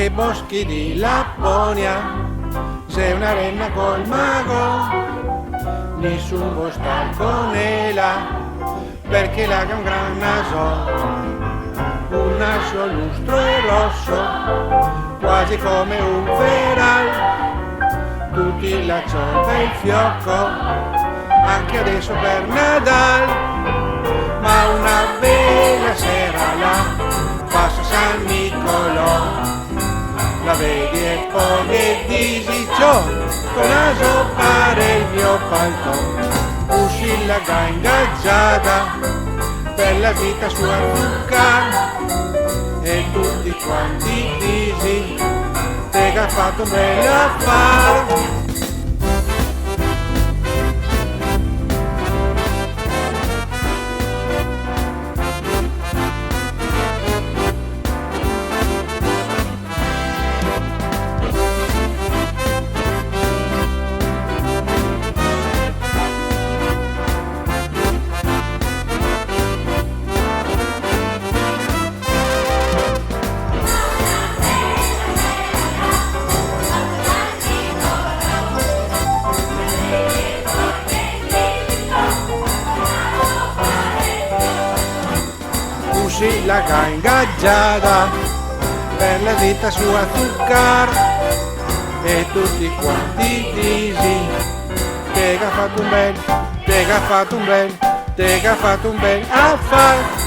nei boschi di Lapponia. Sei una renna col mago, nessuno può star con ella, perché la ha un gran naso lustro e rosso, quasi come un feral. Tutti la ciolta il fiocco, anche adesso per Nadal. Ma una bella sera là passa San Nicolò, la vedi e poi e dici ciò, con naso pare il mio palto, uscì la ingaggiata per la vita sua zucca, e tutti quanti disi te che ha fatto un bel affare. La ha ingaggiata per la vita sua zuccar, e tutti quanti disi te che ha fatto un bel, te che ha fatto un bel, te che ha fatto un bel affare.